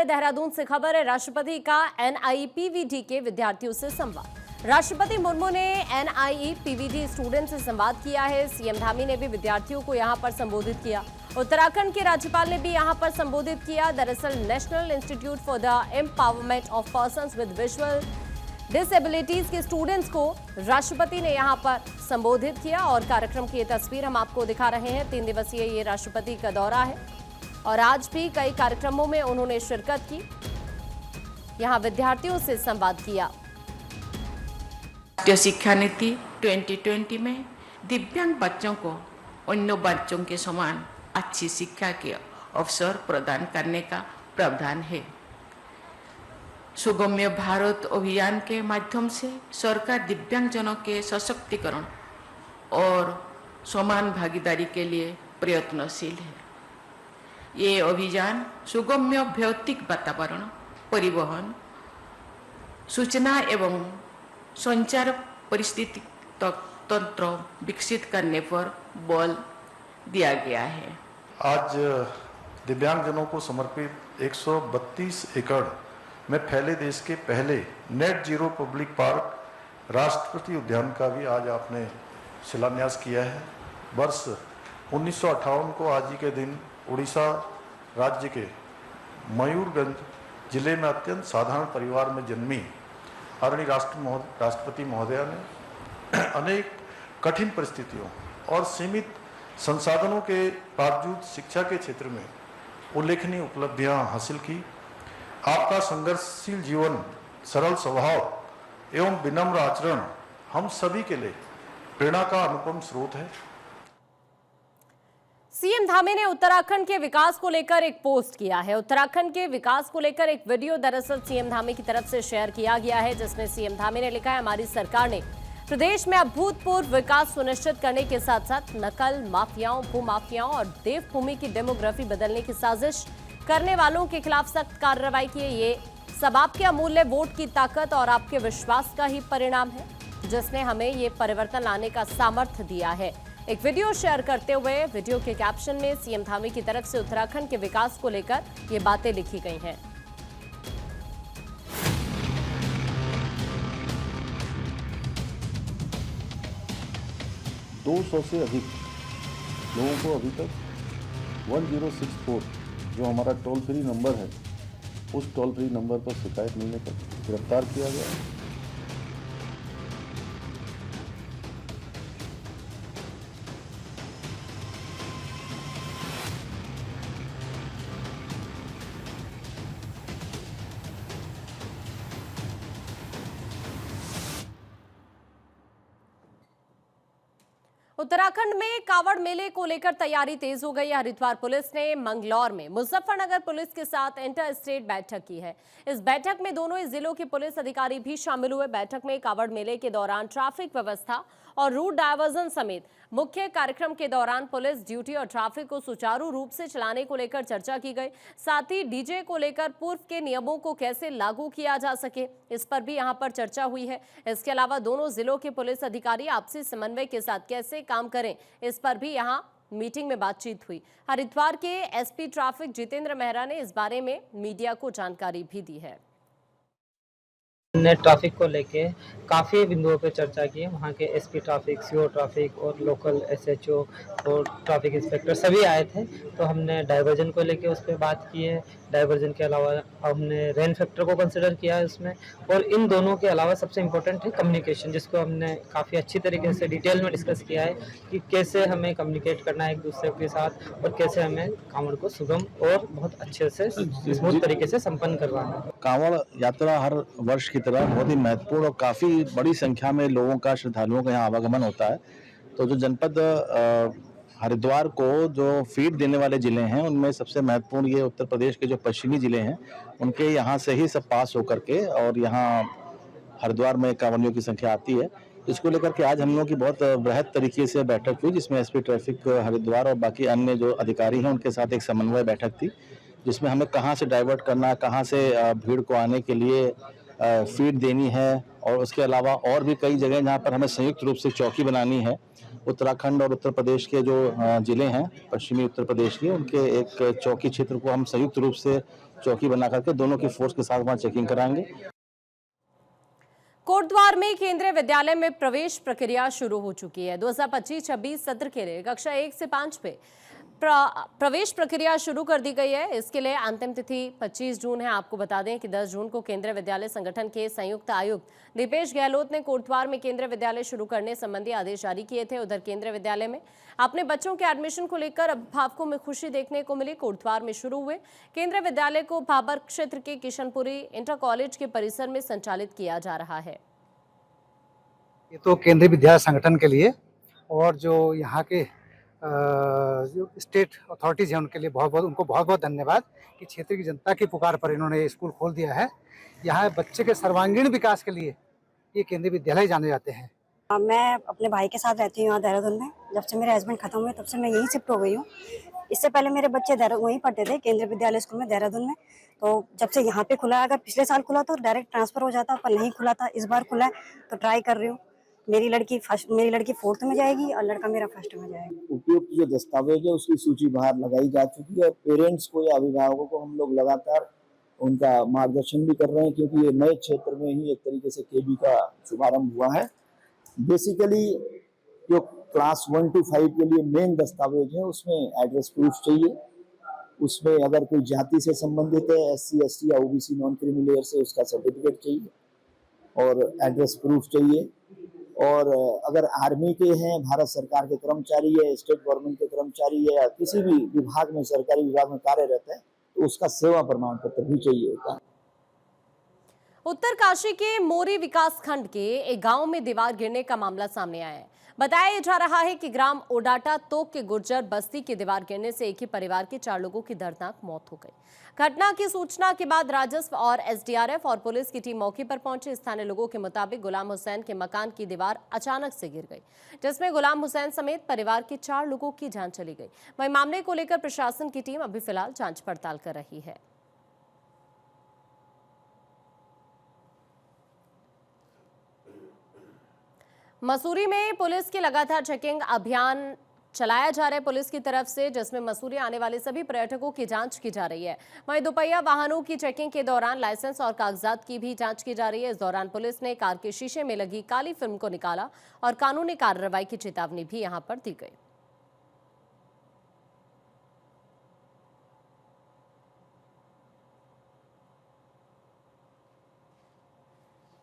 देहरादून से खबर है। राष्ट्रपति का एनआईपीवीटी के विद्यार्थियों से संवाद। राष्ट्रपति मुर्मू ने एनआईपीवीटी स्टूडेंट से संवाद किया है। सीएम धामी ने भी विद्यार्थियों को यहां पर संबोधित किया। उत्तराखंड के राज्यपाल ने भी यहां पर संबोधित किया। दरअसल national institute for the empowerment of persons with visual disabilities के स्टूडेंट्स को राष्ट्रपति ने यहां पर संबोधित किया और कार्यक्रम की ये तस्वीर हम आपको दिखा रहे हैं। 3 दिवसीय ये राष्ट्रपति का दौरा है और आज भी कई कार्यक्रमों में उन्होंने शिरकत की, यहां विद्यार्थियों से संवाद किया। राष्ट्रीय शिक्षा नीति 2020 में दिव्यांग बच्चों को अन्य बच्चों के समान अच्छी शिक्षा के अवसर प्रदान करने का प्रावधान है। सुगम्य भारत अभियान के माध्यम से सरकार दिव्यांगजनों के सशक्तिकरण और समान भागीदारी के लिए प्रयत्नशील है। ये अभियान सुगम्य भौतिक वातावरण, परिवहन, सूचना एवं संचार परिस्थिति तंत्र विकसित करने पर बल दिया गया है। आज दिव्यांगजनों को समर्पित 132 एकड़ में फैले देश के पहले नेट जीरो पब्लिक पार्क राष्ट्रपति उद्यान का भी आज आपने शिलान्यास किया है। वर्ष 1958 को आज ही के दिन उड़ीसा राज्य के मयूरगंज जिले में अत्यंत साधारण परिवार में जन्मी आदरणीय राष्ट्रपति महोदया ने अनेक कठिन परिस्थितियों और सीमित संसाधनों के बावजूद शिक्षा के क्षेत्र में उल्लेखनीय उपलब्धियां हासिल की। आपका संघर्षशील जीवन, सरल स्वभाव एवं विनम्र आचरण हम सभी के लिए प्रेरणा का अनुपम स्रोत है। सीएम धामी ने उत्तराखंड के विकास को लेकर एक पोस्ट किया है। उत्तराखंड के विकास को लेकर एक वीडियो दरअसल सीएम धामी की तरफ से शेयर किया गया है, जिसमें सीएम धामी ने लिखा है, हमारी सरकार ने प्रदेश में अभूतपूर्व विकास सुनिश्चित करने के साथ साथ नकल माफियाओं, भूमाफियाओं और देवभूमि की डेमोग्राफी बदलने की साजिश करने वालों के खिलाफ सख्त कार्रवाई की है। ये सब आपके अमूल्य वोट की ताकत और आपके विश्वास का ही परिणाम है, जिसने हमें ये परिवर्तन लाने का सामर्थ्य दिया है। एक वीडियो शेयर करते हुए वीडियो के कैप्शन में सीएम धामी की तरफ से उत्तराखंड के विकास को लेकर ये बातें लिखी गई हैं। 200 से अधिक लोगों को अभी तक 1064 जो हमारा टोल फ्री नंबर है, उस टोल फ्री नंबर पर शिकायत मिलने पर गिरफ्तार किया गया है। उत्तराखंड में कावड़ मेले को लेकर तैयारी तेज हो गई है। हरिद्वार पुलिस ने मंगलौर में मुजफ्फरनगर पुलिस के साथ इंटर स्टेट बैठक की है। इस बैठक में दोनों ही जिलों के पुलिस अधिकारी भी शामिल हुए। बैठक में कावड़ मेले के दौरान ट्रैफिक व्यवस्था और रूट डायवर्जन समेत मुख्य कार्यक्रम के दौरान पुलिस ड्यूटी और ट्रैफिक को सुचारू रूप से चलाने को लेकर चर्चा की गई। साथ ही डीजे को लेकर पूर्व के नियमों को कैसे लागू किया जा सके, इस पर भी यहां पर चर्चा हुई है। इसके अलावा दोनों जिलों के पुलिस अधिकारी आपसी समन्वय के साथ कैसे काम करें, इस पर भी यहां मीटिंग में बातचीत हुई। हरिद्वार के एसपी ट्रैफिक जितेंद्र मेहरा ने इस बारे में मीडिया को जानकारी भी दी है। हमने ट्रैफिक को लेके काफ़ी बिंदुओं पे चर्चा की है। वहाँ के एसपी ट्रैफिक, सीओ ट्रैफिक और लोकल एसएचओ और ट्रैफिक इंस्पेक्टर सभी आए थे। तो हमने डाइवर्जन को लेके उस पर बात की है। डाइवर्जन के अलावा हमने रेन फैक्टर को कंसिडर किया है उसमें। और इन दोनों के अलावा सबसे इम्पोर्टेंट है कम्युनिकेशन, जिसको हमने काफ़ी अच्छी तरीके से डिटेल में डिस्कस किया है कि कैसे हमें कम्युनिकेट करना है एक दूसरे के साथ और कैसे हमें कांवड़ को सुगम और बहुत अच्छे से स्मूथ तरीके से संपन्न करवाना है। कांवड़ यात्रा हर वर्ष की तरह बहुत ही महत्वपूर्ण और काफ़ी बड़ी संख्या में लोगों का, श्रद्धालुओं का यहाँ आवागमन होता है। तो जो जनपद हरिद्वार को जो फीड देने वाले ज़िले हैं, उनमें सबसे महत्वपूर्ण ये उत्तर प्रदेश के जो पश्चिमी ज़िले हैं, उनके यहाँ से ही सब पास होकर के और यहाँ हरिद्वार में कांवड़ियों की संख्या आती है। इसको लेकर के आज हम लोगों की बहुत बृहद तरीके से बैठक हुई, जिसमें एसपी ट्रैफिक हरिद्वार और बाकी अन्य जो अधिकारी हैं उनके साथ एक समन्वय बैठक थी, जिसमें हमें कहाँ से डाइवर्ट करना, कहाँ से भीड़ को आने के लिए फीड देनी है और उसके अलावा और भी कई जगह जहाँ पर हमें संयुक्त रूप से चौकी बनानी है। उत्तराखंड और उत्तर प्रदेश के जो ज़िले हैं पश्चिमी उत्तर प्रदेश के, उनके एक चौकी क्षेत्र को हम संयुक्त रूप से चौकी बना करके दोनों की फोर्स के साथ वहाँ चेकिंग कराएंगे। कोटद्वार में केंद्रीय विद्यालय में प्रवेश प्रक्रिया शुरू हो चुकी है। 2025-26 सत्र के लिए कक्षा 1 से 5 पे प्रवेश प्रक्रिया शुरू कर दी गई है। इसके लिए अंतिम तिथि 25 जून है। आपको बता दें कि 10 जून को केंद्रीय विद्यालय संगठन के संयुक्त आयुक्त दीपेश गहलोत ने कोटद्वार में केंद्रीय विद्यालय शुरू करने संबंधी आदेश जारी किए थे। उधर केंद्रीय विद्यालय में अपने बच्चों के एडमिशन को लेकर अभिभावकों में खुशी देखने को मिली। कोटद्वार में शुरू हुए केंद्रीय विद्यालय को भाबर क्षेत्र के किशनपुरी इंटर कॉलेज के परिसर में संचालित किया जा रहा है। ये तो केंद्रीय विद्यालय संगठन के लिए और जो यहाँ के जो स्टेट अथॉरिटीज़ हैं उनके लिए उनको बहुत बहुत धन्यवाद कि क्षेत्र की जनता की पुकार पर इन्होंने स्कूल खोल दिया है। यहाँ बच्चे के सर्वांगीण विकास के लिए ये केंद्रीय विद्यालय जाने जाते हैं। मैं अपने भाई के साथ रहती हूँ यहाँ देहरादून में। जब से मेरे हस्बैंड खत्म हुए तब से मैं यहीं शिफ्ट हो गई हूँ। इससे पहले मेरे बच्चे वहीं पढ़ते थे केंद्रीय विद्यालय स्कूल में देहरादून में। तो जब से यहाँ पे खुला है, अगर पिछले साल खुला तो डायरेक्ट ट्रांसफर हो जाता, पर नहीं खुला था। इस बार खुला है तो ट्राई कर रही हूँ। मेरी लड़की 4th में जाएगी और लड़का मेरा 1st में जाएगा। उपयुक्त जो दस्तावेज है उसकी सूची बाहर लगाई जा चुकी है और पेरेंट्स को या अभिभावकों को हम लोग लगातार उनका मार्गदर्शन भी कर रहे हैं, क्योंकि ये नए क्षेत्र में ही एक तरीके से केबी का शुभारंभ हुआ है। बेसिकली जो क्लास 1 to 5 के लिए मेन दस्तावेज है उसमें एड्रेस प्रूफ चाहिए। उसमें अगर कोई जाति से संबंधित है, SC ST या OBC नॉन क्रीमी लेयर से, उसका सर्टिफिकेट चाहिए और एड्रेस प्रूफ चाहिए। और अगर आर्मी के हैं, भारत सरकार के कर्मचारी है, स्टेट गवर्नमेंट के कर्मचारी है या किसी भी विभाग में, सरकारी विभाग में कार्यरत है, तो उसका सेवा प्रमाण पत्र भी चाहिए होता है। उत्तरकाशी के मोरी विकास खंड के एक गांव में दीवार गिरने का मामला सामने आया है। बताया जा रहा है कि ग्राम ओडाटा तोक के गुर्जर बस्ती की दीवार गिरने से एक ही परिवार के 4 लोगों की दर्दनाक मौत हो गई। घटना की सूचना के बाद राजस्व और SDRF और पुलिस की टीम मौके पर पहुंची। स्थानीय लोगों के मुताबिक गुलाम हुसैन के मकान की दीवार अचानक से गिर गई, जिसमें गुलाम हुसैन समेत परिवार के 4 लोगों की जान चली गई। वहीं मामले को लेकर प्रशासन की टीम अभी फिलहाल जांच पड़ताल कर रही है। मसूरी में पुलिस की लगातार चेकिंग अभियान चलाया जा रहा है पुलिस की तरफ से, जिसमें मसूरी आने वाले सभी पर्यटकों की जांच की जा रही है। वहीं दोपहिया वाहनों की चेकिंग के दौरान लाइसेंस और कागजात की भी जांच की जा रही है। इस दौरान पुलिस ने कार के शीशे में लगी काली फिल्म को निकाला और कानूनी कार्रवाई की चेतावनी भी यहां पर दी गई।